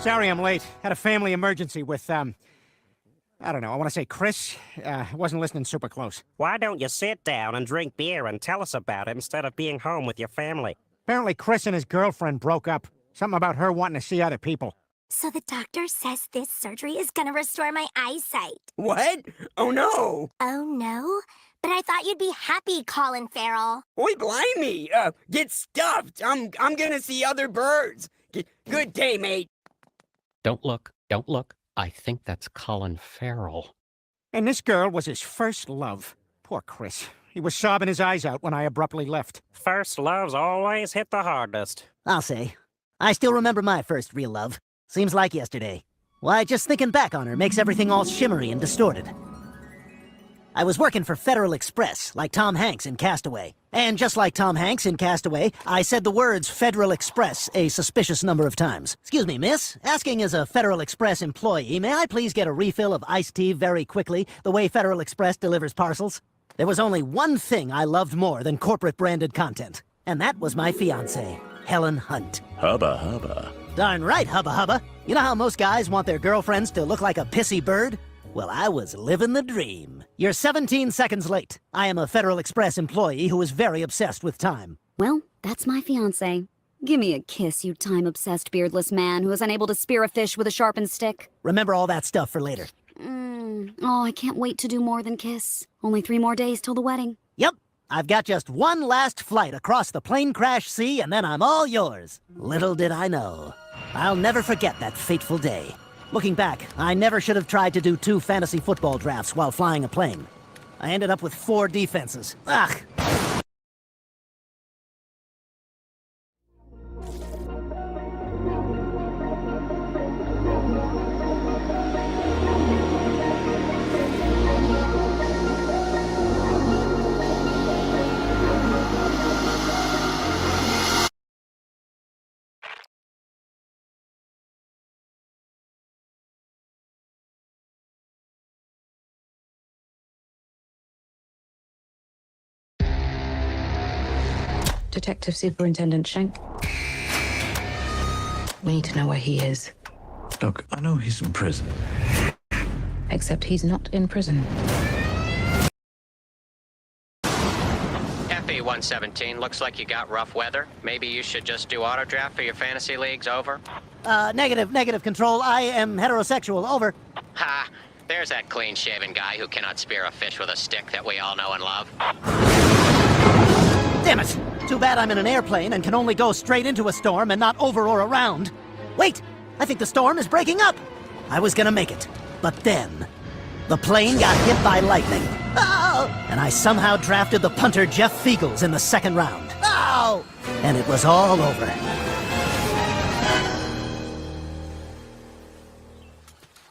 Sorry I'm late. Had a family emergency with, I don't know, I want to say Chris. Wasn't listening super close. Why don't you sit down and drink beer and tell us about it instead of being home with your family? Apparently Chris and his girlfriend broke up. Something about her wanting to see other people. So the doctor says this surgery is gonna restore my eyesight. What? Oh no! Oh no? But I thought you'd be happy, Colin Farrell. Oi, blimey! Get stuffed! I'm gonna see other birds! Good day, mate! Don't look. Don't look. I think that's Colin Farrell. And this girl was his first love. Poor Chris. He was sobbing his eyes out when I abruptly left. First loves always hit the hardest. I'll say. I still remember my first real love. Seems like yesterday. Why, just thinking back on her makes everything all shimmery and distorted. I was working for Federal Express, like Tom Hanks in Castaway. And just like Tom Hanks in Castaway, I said the words Federal Express a suspicious number of times. Excuse me, miss. Asking as a Federal Express employee, may I please get a refill of iced tea very quickly, the way Federal Express delivers parcels? There was only one thing I loved more than corporate-branded content, and that was my fiancée, Helen Hunt. Hubba hubba. Darn right, hubba hubba. You know how most guys want their girlfriends to look like a pissy bird? Well, I was living the dream. You're 17 seconds late. I am a Federal Express employee who is very obsessed with time. Well, that's my fiancé. Give me a kiss, you time-obsessed beardless man who is unable to spear a fish with a sharpened stick. Remember all that stuff for later. Oh, I can't wait to do more than kiss. Only 3 more days till the wedding. Yep. I've got just one last flight across the plane crash sea, and then I'm all yours. Little did I know. I'll never forget that fateful day. Looking back, I never should have tried to do 2 fantasy football drafts while flying a plane. I ended up with 4 defenses. Ugh! Detective Superintendent Schenk. We need to know where he is. Look, I know he's in prison. Except he's not in prison. FE-117, looks like you got rough weather. Maybe you should just do auto draft for your fantasy leagues, over? Negative control. I am heterosexual, over. Ha! There's that clean-shaven guy who cannot spear a fish with a stick that we all know and love. Damn it! Too bad I'm in an airplane and can only go straight into a storm and not over or around. Wait! I think the storm is breaking up! I was gonna make it, but then the plane got hit by lightning. Oh! And I somehow drafted the punter Jeff Feagles in the 2nd round. Oh! And it was all over.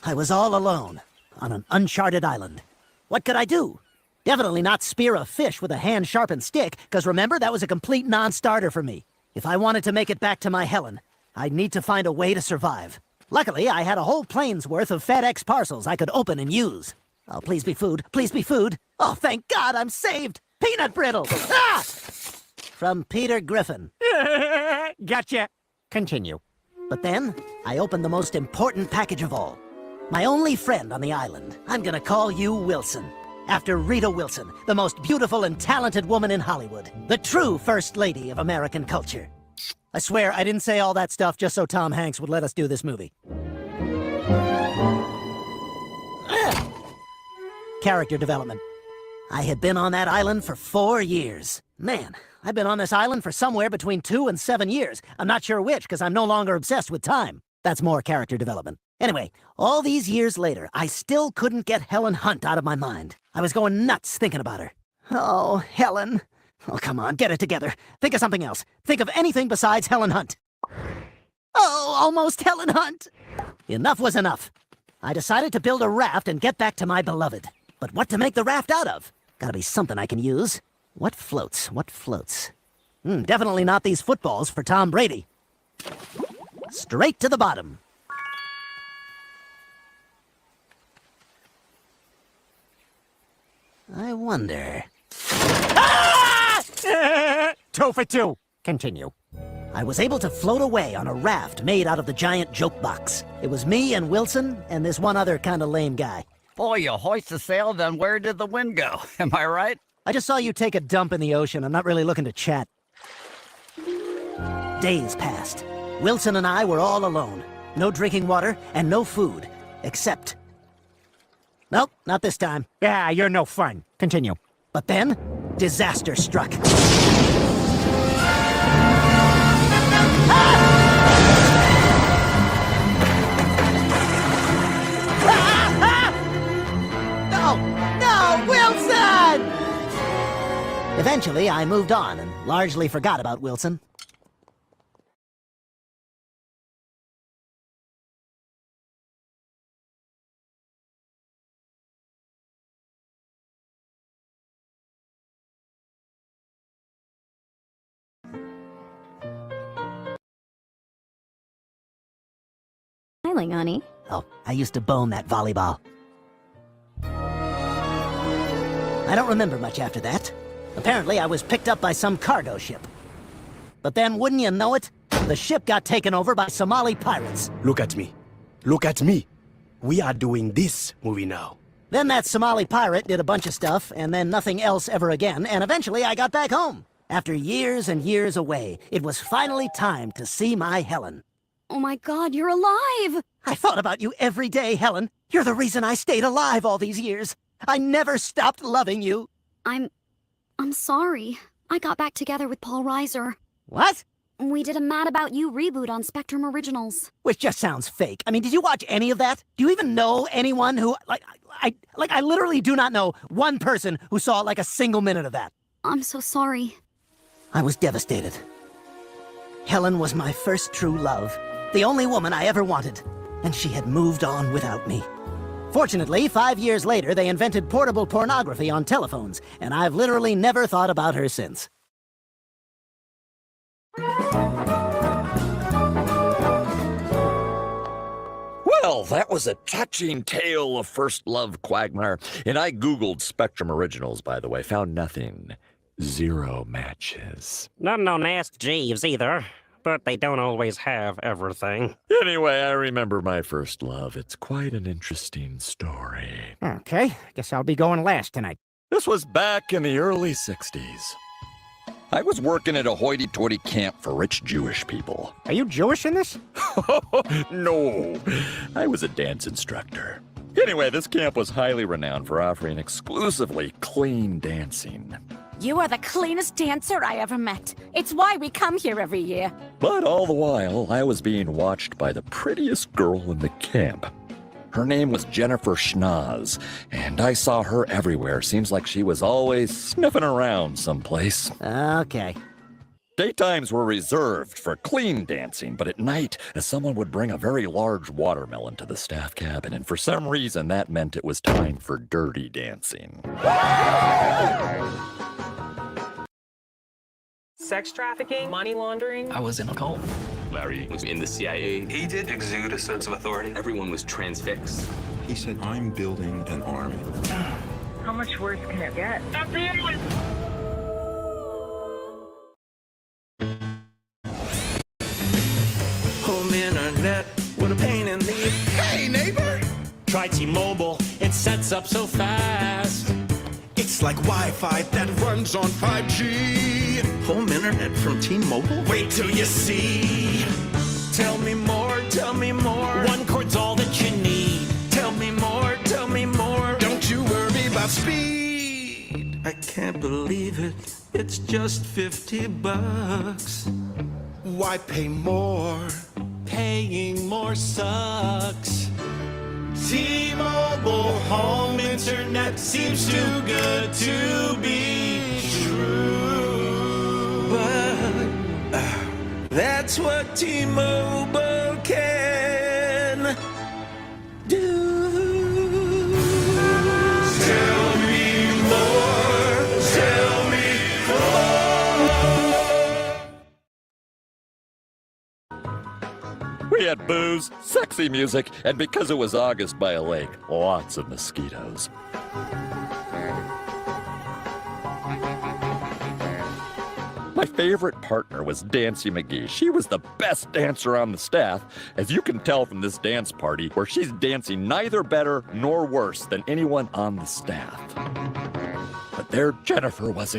I was all alone on an uncharted island. What could I do? Definitely not spear a fish with a hand-sharpened stick, because remember, that was a complete non-starter for me. If I wanted to make it back to my Helen, I'd need to find a way to survive. Luckily, I had a whole plane's worth of FedEx parcels I could open and use. Oh, please be food. Please be food. Oh, thank God, I'm saved. Peanut brittle. Ah! From Peter Griffin. Gotcha. Continue. But then, I opened the most important package of all. My only friend on the island. I'm gonna call you Wilson. After Rita Wilson, the most beautiful and talented woman in Hollywood. The true First Lady of American culture. I swear, I didn't say all that stuff just so Tom Hanks would let us do this movie. Character development. I had been on that island for 4 years. Man, I've been on this island for somewhere between 2 and 7 years. I'm not sure which, because I'm no longer obsessed with time. That's more character development. Anyway, all these years later, I still couldn't get Helen Hunt out of my mind. I was going nuts thinking about her. Oh, Helen. Oh, come on, get it together. Think of something else. Think of anything besides Helen Hunt. Oh, almost Helen Hunt. Enough was enough. I decided to build a raft and get back to my beloved. But what to make the raft out of? Gotta be something I can use. What floats? What floats? Definitely not these footballs for Tom Brady. Straight to the bottom. I wonder... Ah! 2 for 2. Continue. I was able to float away on a raft made out of the giant joke box. It was me and Wilson and this one other kind of lame guy. Boy, you hoist the sail, then where did the wind go? Am I right? I just saw you take a dump in the ocean. I'm not really looking to chat. Days passed. Wilson and I were all alone. No drinking water and no food. Except... Nope, not this time. Yeah, you're no fun. Continue. But then, disaster struck. No, Wilson! Eventually, I moved on and largely forgot about Wilson. Smiling, honey. Oh, I used to bone that volleyball. I don't remember much after that. Apparently, I was picked up by some cargo ship. But then, wouldn't you know it, the ship got taken over by Somali pirates. Look at me. Look at me. We are doing this movie now. Then that Somali pirate did a bunch of stuff, and then nothing else ever again, and eventually I got back home. After years and years away, it was finally time to see my Helen. Oh my God, you're alive! I thought about you every day, Helen. You're the reason I stayed alive all these years. I never stopped loving you. I'm sorry. I got back together with Paul Reiser. What? We did a Mad About You reboot on Spectrum Originals. Which just sounds fake. I mean, did you watch any of that? Do you even know anyone who, I literally do not know one person who saw like a single minute of that. I'm so sorry. I was devastated. Helen was my first true love, the only woman I ever wanted, and she had moved on without me. Fortunately, 5 years later, they invented portable pornography on telephones, and I've literally never thought about her since. Well, that was a touching tale of first love, Quagmire. And I Googled Spectrum Originals, by the way. Found nothing. 0 matches. Not known Ask Jeeves either, but they don't always have everything. Anyway, I remember my first love. It's quite an interesting story. Okay, guess I'll be going last tonight. This was back in the early 60s. I was working at a hoity-toity camp for rich Jewish people. Are you Jewish in this? No, I was a dance instructor. Anyway, this camp was highly renowned for offering exclusively clean dancing. You are the cleanest dancer I ever met. It's why we come here every year. But all the while, I was being watched by the prettiest girl in the camp. Her name was Jennifer Schnoz, and I saw her everywhere. Seems like she was always sniffing around someplace. Okay. Daytimes were reserved for clean dancing, but at night, someone would bring a very large watermelon to the staff cabin, and for some reason, that meant it was time for dirty dancing. Sex trafficking, money laundering. I was in a cult. Larry was in the CIA. He did exude a sense of authority. Everyone was transfixed. He said, I'm building an army. How much worse can it get? Home internet, what a pain in the... Hey, neighbor! Try T-Mobile, it sets up so fast. It's like Wi-Fi that runs on 5G. Home internet from T-Mobile? Wait till you see. Tell me more, tell me more. One cord's all that you need. Tell me more, tell me more. Don't you worry about speed. I can't believe it. It's just $50. Why pay more? Paying more sucks. T-Mobile home internet seems too good to be true. But that's what T-Mobile can do. Tell me more, tell me We had booze, sexy music, and because it was August by a lake, lots of mosquitoes. My favorite partner was Dancy McGee. She was the best dancer on the staff, as you can tell from this dance party, where she's dancing neither better nor worse than anyone on the staff. But there Jennifer was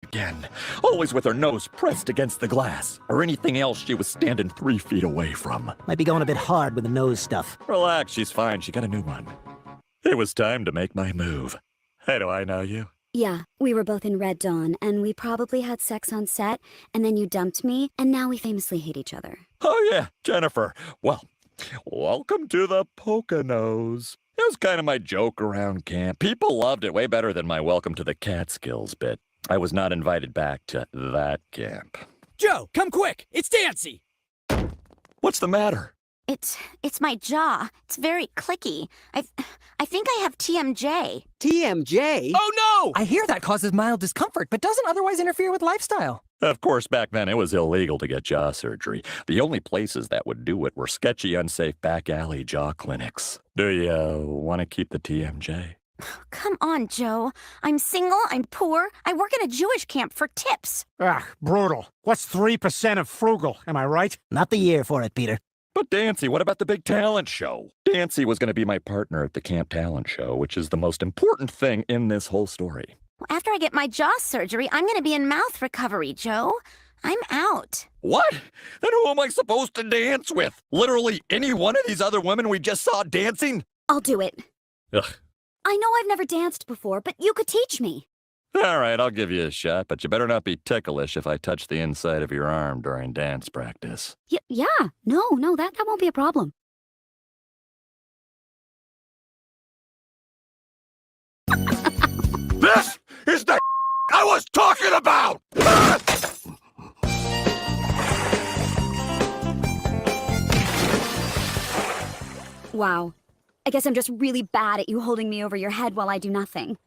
again, always with her nose pressed against the glass, or anything else she was standing 3 feet away from. Might be going a bit hard with the nose stuff. Relax, she's fine. She got a new one. It was time to make my move. Hey, do I know you? Yeah, we were both in Red Dawn, and we probably had sex on set, and then you dumped me, and now we famously hate each other. Oh yeah, Jennifer. Well, welcome to the Poconos. It was kind of my joke around camp. People loved it way better than my welcome to the Catskills bit. I was not invited back to that camp. Joe, come quick! It's Dancy! What's the matter? It's my jaw. It's very clicky. I think I have TMJ. TMJ? Oh no! I hear that causes mild discomfort, but doesn't otherwise interfere with lifestyle. Of course, back then it was illegal to get jaw surgery. The only places that would do it were sketchy, unsafe back alley jaw clinics. Do you want to keep the TMJ? Come on, Joe. I'm single, I'm poor, I work in a Jewish camp for tips. Ah, brutal. What's 3% of frugal, am I right? Not the year for it, Peter. But Dancy, what about the big talent show? Dancy was going to be my partner at the camp talent show, which is the most important thing in this whole story. After I get my jaw surgery, I'm gonna be in mouth recovery, Joe. I'm out. What? Then who am I supposed to dance with? Literally any one of these other women we just saw dancing? I'll do it. Ugh. I know I've never danced before, but you could teach me. All right, I'll give you a shot, but you better not be ticklish if I touch the inside of your arm during dance practice. Yeah. No, that won't be a problem. This is the I was talking about! Wow. I guess I'm just really bad at you holding me over your head while I do nothing.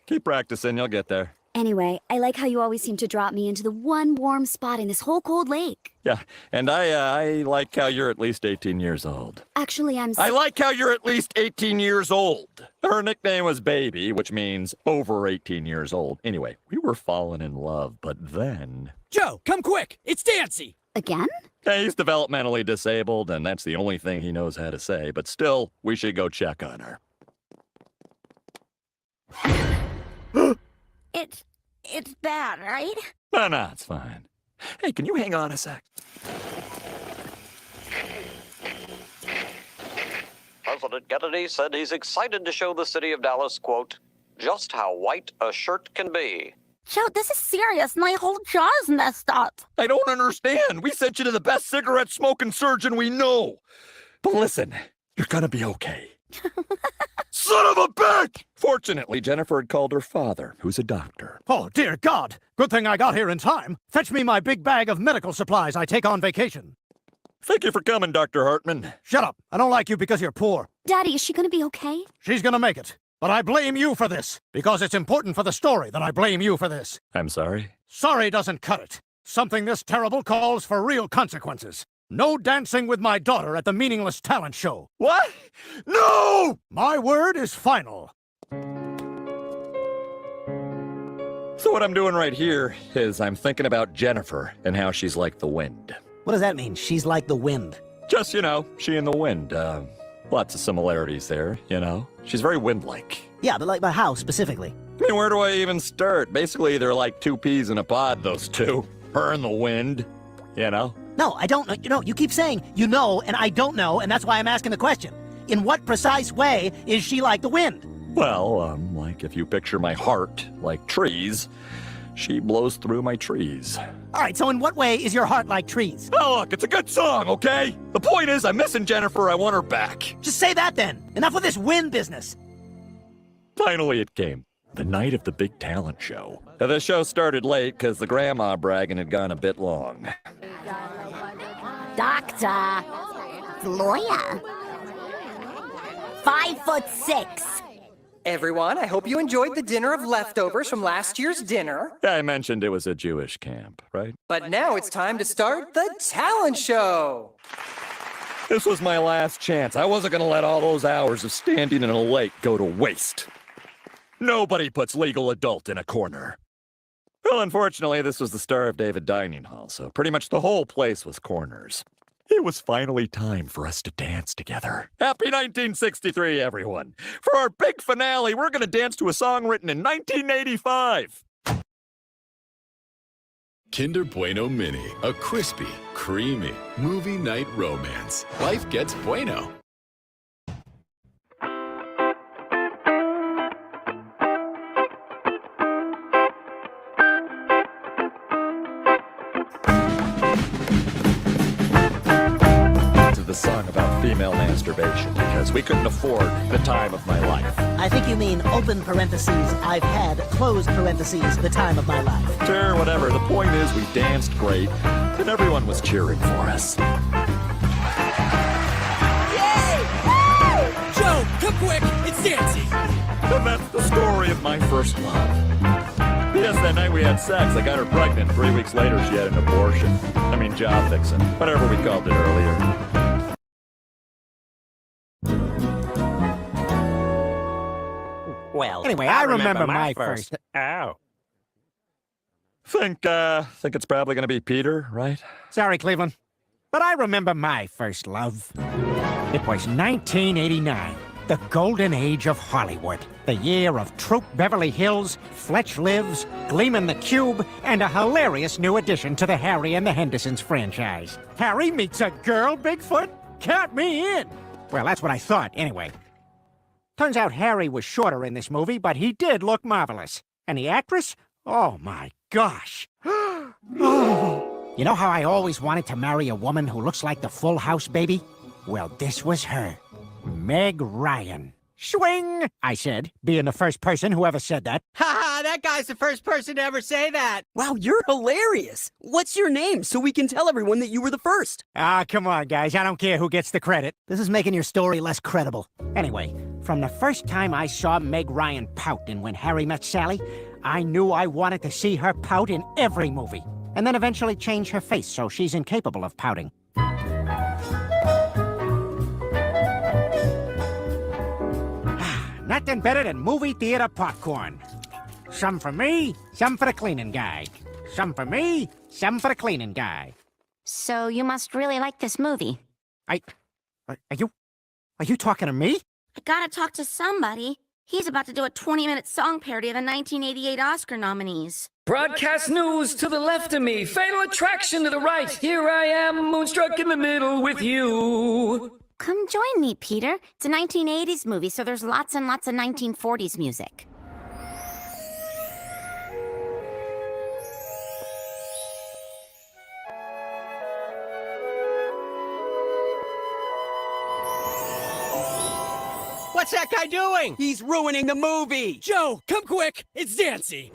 Keep practicing, you'll get there. Anyway, I like how you always seem to drop me into the one warm spot in this whole cold lake. Yeah, and I like how you're at least 18 years old. Actually, I like how you're at least 18 years old. Her nickname was Baby, which means over 18 years old. Anyway, we were falling in love, but then... Joe, come quick! It's Dancy! Again? Yeah, he's developmentally disabled, and that's the only thing he knows how to say, but still, we should go check on her. It's bad, right? No, it's fine. Hey, can you hang on a sec? President Kennedy said he's excited to show the city of Dallas, quote, just how white a shirt can be. Joe, this is serious. My whole jaw's messed up. I don't understand. We sent you to the best cigarette-smoking surgeon we know. But listen, you're gonna be okay. Son of a bitch! Fortunately, Jennifer had called her father, who's a doctor. Oh, dear God. Good thing I got here in time. Fetch me my big bag of medical supplies I take on vacation. Thank you for coming, Dr. Hartman. Shut up. I don't like you because you're poor. Daddy, is she gonna be okay? She's gonna make it. But I blame you for this, because it's important for the story that I blame you for this. I'm sorry? Sorry doesn't cut it. Something this terrible calls for real consequences. No dancing with my daughter at the meaningless talent show. What? No! My word is final. So what I'm doing right here is I'm thinking about Jennifer and how she's like the wind. What does that mean? She's like the wind. Just, she and the wind. Lots of similarities there, She's very wind-like. Yeah, but like by how, specifically? I mean, where do I even start? Basically, they're like two peas in a pod, those two. Her and the wind, No, I don't know. You keep saying you know, and I don't know, and that's why I'm asking the question. In what precise way is she like the wind? Well, like if you picture my heart like trees, she blows through my trees. All right, so in what way is your heart like trees? Oh, look, it's a good song, okay? The point is, I'm missing Jennifer. I want her back. Just say that then. Enough with this wind business. Finally, it came. The night of the big talent show. The show started late because the grandma bragging had gone a bit long. Doctor. Lawyer. 5'6". Everyone, I hope you enjoyed the dinner of leftovers from last year's dinner. I mentioned it was a Jewish camp, right? But now it's time to start the talent show. This was my last chance. I wasn't going to let all those hours of standing in a lake go to waste. Nobody puts legal adult in a corner. Well, unfortunately, this was the Star of David dining hall, so pretty much the whole place was corners. It was finally time for us to dance together. Happy 1963, everyone! For our big finale, we're gonna dance to a song written in 1985! Kinder Bueno Mini, a crispy, creamy movie night romance. Life gets bueno. The song about female masturbation because we couldn't afford the time of my life. I think you mean open parentheses, I've had, closed parentheses, the time of my life. Sure, whatever. The point is we danced great and everyone was cheering for us. Yay! Woo! Joe, come quick! It's Nancy! And that's the story of my first love. Yes, that night we had sex, I got her pregnant. 3 weeks later, she had an abortion. I mean, job fixing. Whatever we called it earlier. Well, Anyway, I remember my first. Oh. Think it's probably gonna be Peter, right? Sorry, Cleveland. But I remember my first love. It was 1989, the golden age of Hollywood. The year of Troop Beverly Hills, Fletch Lives, Gleeman the Cube, and a hilarious new addition to the Harry and the Hendersons franchise. Harry meets a girl, Bigfoot? Count me in! Well, that's what I thought, anyway. Turns out Harry was shorter in this movie, but he did look marvelous. And the actress? Oh, my gosh. Oh. You know how I always wanted to marry a woman who looks like the Full House baby? Well, this was her. Meg Ryan. Swing, I said, being the first person who ever said that. Ha ha! That guy's the first person to ever say that! Wow, you're hilarious. What's your name so we can tell everyone that you were the first? Ah, come on, guys. I don't care who gets the credit. This is making your story less credible. Anyway, from the first time I saw Meg Ryan pout in When Harry Met Sally, I knew I wanted to see her pout in every movie. And then eventually change her face so she's incapable of pouting. Nothing better than movie theater popcorn. Some for me, some for the cleaning guy. Some for me, some for the cleaning guy. So you must really like this movie. Are you talking to me? I gotta talk to somebody. He's about to do a 20-minute song parody of the 1988 Oscar nominees. Broadcast news to the left of me. Fatal attraction to the right. Here I am, moonstruck in the middle with you. Come join me, Peter. It's a 1980s movie, so there's lots and lots of 1940s music. What's that guy doing? He's ruining the movie! Joe, come quick! It's Nancy!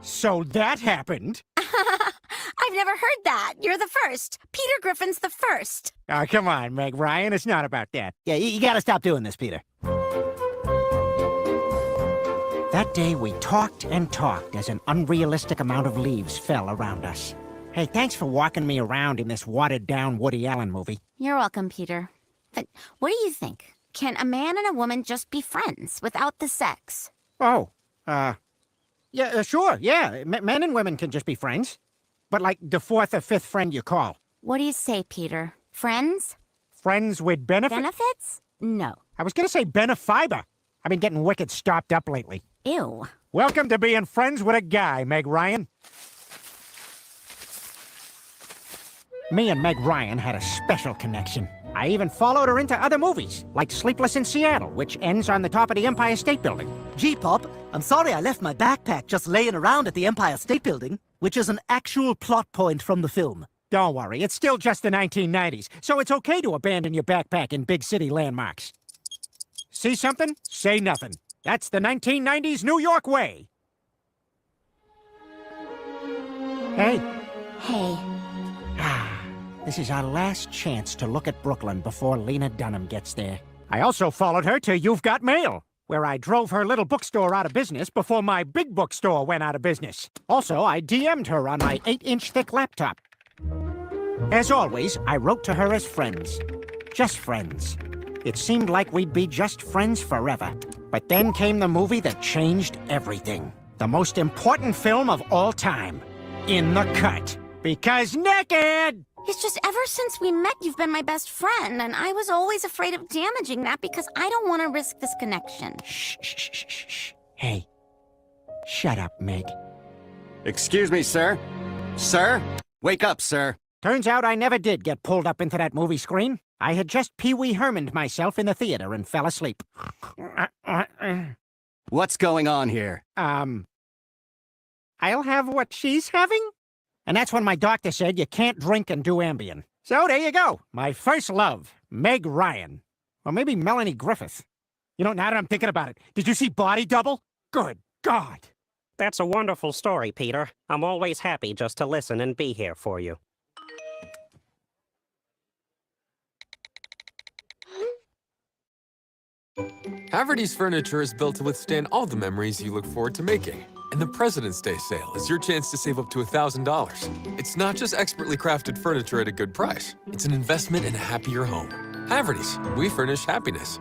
So that happened. I've never heard that. You're the first. Peter Griffin's the first. Oh, come on, Meg Ryan. It's not about that. Yeah, you gotta stop doing this, Peter. That day we talked and talked as an unrealistic amount of leaves fell around us. Hey, thanks for walking me around in this watered-down Woody Allen movie. You're welcome, Peter. But what do you think? Can a man and a woman just be friends without the sex? Oh, yeah, sure, yeah. Men and women can just be friends. But like the fourth or fifth friend you call. What do you say, Peter? Friends? Friends with benefits? Benefits? No. I was gonna say benefiber. I've been getting wicked stopped up lately. Ew. Welcome to being friends with a guy, Meg Ryan. Me and Meg Ryan had a special connection. I even followed her into other movies, like Sleepless in Seattle, which ends on the top of the Empire State Building. Gee, Pop, I'm sorry I left my backpack just laying around at the Empire State Building, which is an actual plot point from the film. Don't worry, it's still just the 1990s, so it's okay to abandon your backpack in big city landmarks. See something? Say nothing. That's the 1990s New York way. Hey. Hey. This is our last chance to look at Brooklyn before Lena Dunham gets there. I also followed her to You've Got Mail, where I drove her little bookstore out of business before my big bookstore went out of business. Also, I DM'd her on my 8-inch thick laptop. As always, I wrote to her as friends. Just friends. It seemed like we'd be just friends forever. But But then came the movie that changed everything. The most important film of all time. In the Cut. Because naked! It's just ever since we met, you've been my best friend, and I was always afraid of damaging that because I don't want to risk this connection. Shh. Hey. Shut up, Meg. Excuse me, sir. Sir? Wake up, sir. Turns out I never did get pulled up into that movie screen. I had just Pee Wee Herman'd myself in the theater and fell asleep. What's going on here? I'll have what she's having? And that's when my doctor said you can't drink and do Ambien. So there you go. My first love, Meg Ryan. Or maybe Melanie Griffith. You know, now that I'm thinking about it, did you see Body Double? Good God. That's a wonderful story, Peter. I'm always happy just to listen and be here for you. Haverty's furniture is built to withstand all the memories you look forward to making. And the President's Day sale is your chance to save up to $1,000. It's not just expertly crafted furniture at a good price. It's an investment in a happier home. Haverty's, we furnish happiness.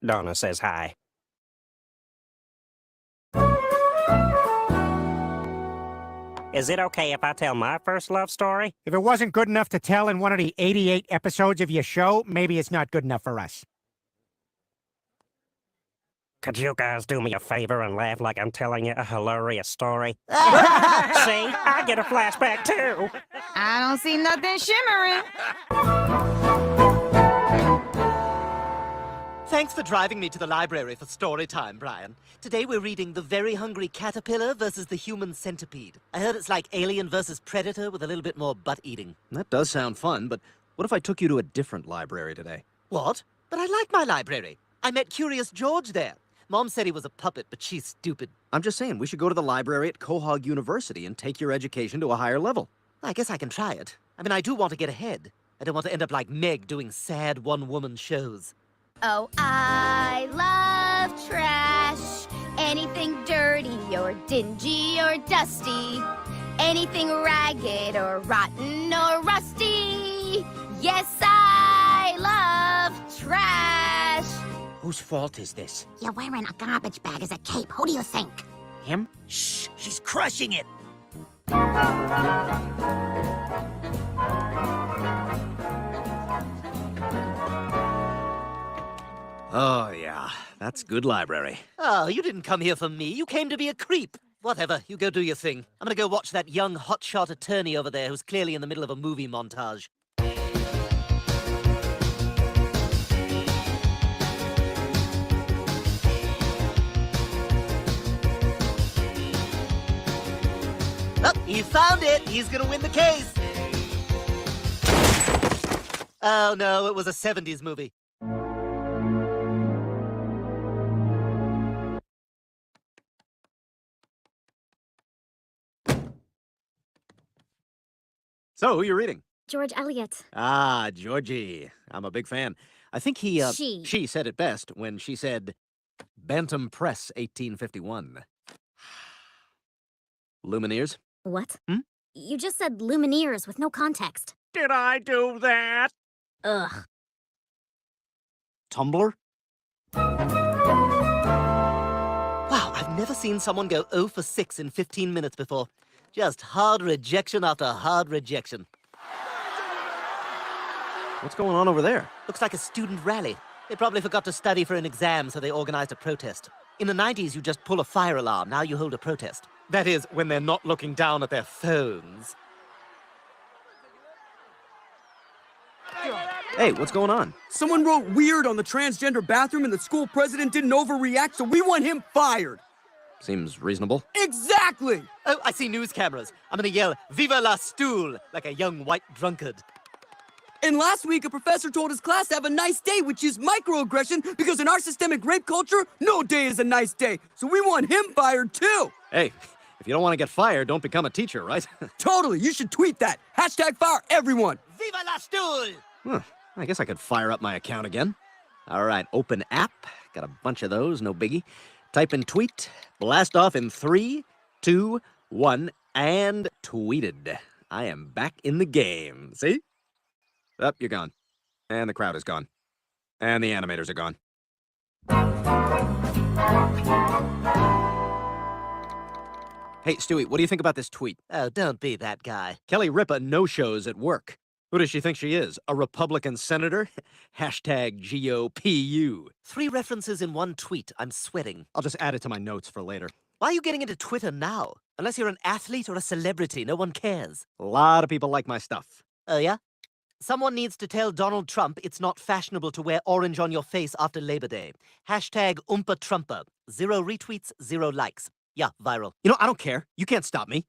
Donna says hi. Is it okay if I tell my first love story? If it wasn't good enough to tell in one of the 88 episodes of your show, maybe it's not good enough for us. Could you guys do me a favor and laugh like I'm telling you a hilarious story? See? I get a flashback too. I don't see nothing shimmering. Thanks for driving me to the library for story time, Brian. Today we're reading The Very Hungry Caterpillar versus the Human Centipede. I heard it's like Alien versus Predator with a little bit more butt-eating. That does sound fun, but what if I took you to a different library today? What? But I like my library. I met Curious George there. Mom said he was a puppet, but she's stupid. I'm just saying, we should go to the library at Quahog University and take your education to a higher level. I guess I can try it. I mean, I do want to get ahead. I don't want to end up like Meg doing sad one-woman shows. Oh, I love trash. Anything dirty or dingy or dusty. Anything ragged or rotten or rusty. Yes, I love trash. Whose fault is this? You're wearing a garbage bag as a cape. Who do you think? Him? Shh, she's crushing it. Oh, yeah. That's good library. Oh, you didn't come here for me. You came to be a creep. Whatever, you go do your thing. I'm gonna go watch that young hotshot attorney over there who's clearly in the middle of a movie montage. Oh, he found it! He's gonna win the case! Oh no, it was a 70s movie. So, who you reading? George Eliot. Ah, Georgie. I'm a big fan. I think he, She said it best when she said, Bantam Press, 1851. Lumineers? What? Hmm? You just said Lumineers with no context. Did I do that? Ugh. Tumblr? Wow, I've never seen someone go 0 for 6 in 15 minutes before. Just hard rejection after hard rejection. What's going on over there? Looks like a student rally. They probably forgot to study for an exam, so they organized a protest. In the 90s, you just pull a fire alarm. Now you hold a protest. That is, when they're not looking down at their phones. Hey, what's going on? Someone wrote weird on the transgender bathroom and the school president didn't overreact, so we want him fired. Seems reasonable. Exactly! Oh, I see news cameras. I'm gonna yell, Viva la stool, like a young white drunkard. And last week, a professor told his class to have a nice day, which is microaggression, because in our systemic rape culture, no day is a nice day. So we want him fired, too. Hey, if you don't want to get fired, don't become a teacher, right? Totally, you should tweet that. Hashtag fire everyone. Viva la stool! Huh, I guess I could fire up my account again. All right, open app. Got a bunch of those, no biggie. Type in tweet, blast off in 3, 2, 1, and tweeted. I am back in the game. See? Up, you're gone. And the crowd is gone. And the animators are gone. Hey, Stewie, what do you think about this tweet? Oh, don't be that guy. Kelly Ripa no-shows at work. Who does she think she is? A Republican senator? Hashtag GOPU. 3 references in 1 tweet. I'm sweating. I'll just add it to my notes for later. Why are you getting into Twitter now? Unless you're an athlete or a celebrity, no one cares. A lot of people like my stuff. Oh, yeah? Someone needs to tell Donald Trump it's not fashionable to wear orange on your face after Labor Day. Hashtag Oompa Trumpa. 0 retweets, 0 likes. Yeah, viral. You know, I don't care. You can't stop me.